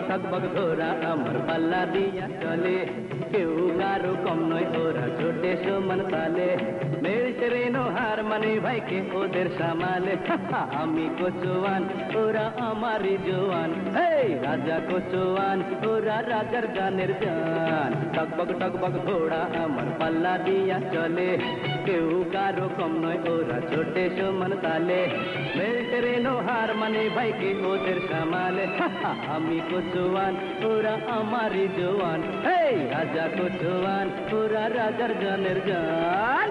টকবক ঘোড়া আমার পাল্লা দিয়া চলে, কেউ কারো কম নয় ওরা ছোটে সমান তালে। মেলছে রেনো হার মানে ভাইকে ওদের সামালে। আমি কোচোয়ান ওরা আমারই জোয়ান, এই রাজা কোচোয়ান ওরা রাজার গানের গান। টকবক ঘোড়া আমার পাল্লা দিয়া চলে, কেউ কারো কম নয় ওরা ছোটে সমান তালে। মেলছে রেনো হার মানে ভাইকে ওদের সামালে। আমি কোচোয়ান ওরা আমারই জোয়ান, এই রাজা কোচোয়ান ওরা রাজার গানের গান।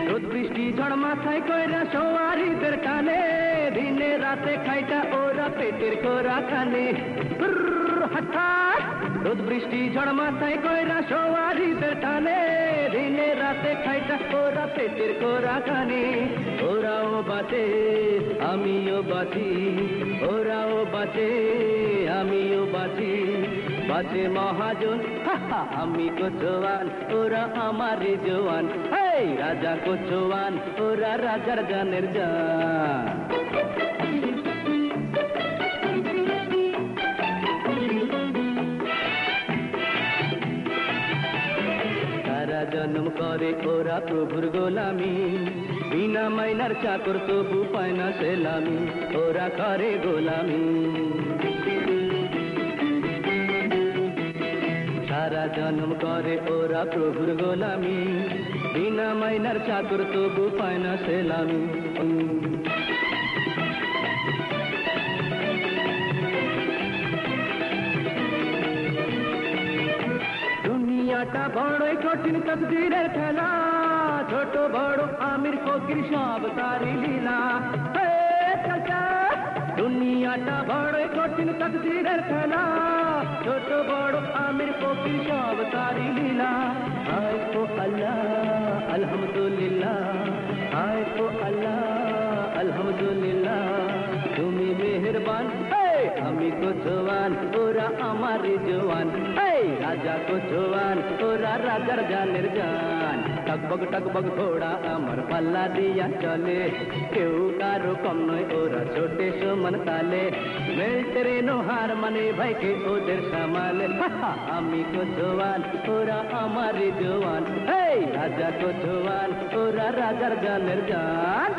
রোদ বৃষ্টি ঝড় মাথায় কইরা সওয়ারিদের টানে, দিনে রাতে খাইটা ওরা পেটের কোরা খানে। হঠাৎ রোদ বৃষ্টি ঝড় মাথায় কইরা সওয়ারিদের টানে, দিনে রাতে খাইটা ওরা পেটের কোরা খানে। ওরাও বাঁচে আমিও বাঁচি, ওরাও বাঁচে আমিও বাঁচি। বাঁচে মহাজন আমি কোচোয়ান ওরা আমারই জোয়ান, এই রাজা কোচোয়ান ওরা রাজার গানের গান। সারা জন্ম করে ওরা প্রভুর গোলামি, বিনা মাইনার চাকর তবু পায় না সেলামি, ওরা করে গোলামি। সারা জন্ম করে ওরা প্রভুর গোলামি, বিনা মাইনার চাকর তবু পায় না সেলামি। দুনিয়াটা বড়ই কঠিন তকদীরের খেলা, ছোট বড় আমির ফকির সব তারি লীলা। দুনিয়াটা বড়ই কঠিন তকদীরের খেলা, ছোট বড় আমির ফকির সব তারি লীলা। হায় ও আল্লাহ আলহামদুলিল্লাহ, হায় ও আল্লাহ আলহামদুলিল্লাহ, তুমি মেহেরবান আমি কোচোয়ান ওরা আমারই জোয়ান, এই রাজা কোচোয়ান ওরা রাজার গানের গান। টকবক ঘোড়া আমার পাল্লা দিয়া চলে, কেউ কারো কম নয় ওরা ছোটে সমান তালে। মেলতে রেনো হার মানে ভাইকে ওদের সামালে। আমি কোচোয়ান ওরা আমারই জোয়ান, এই রাজা কোচোয়ান ওরা রাজার গানের গান।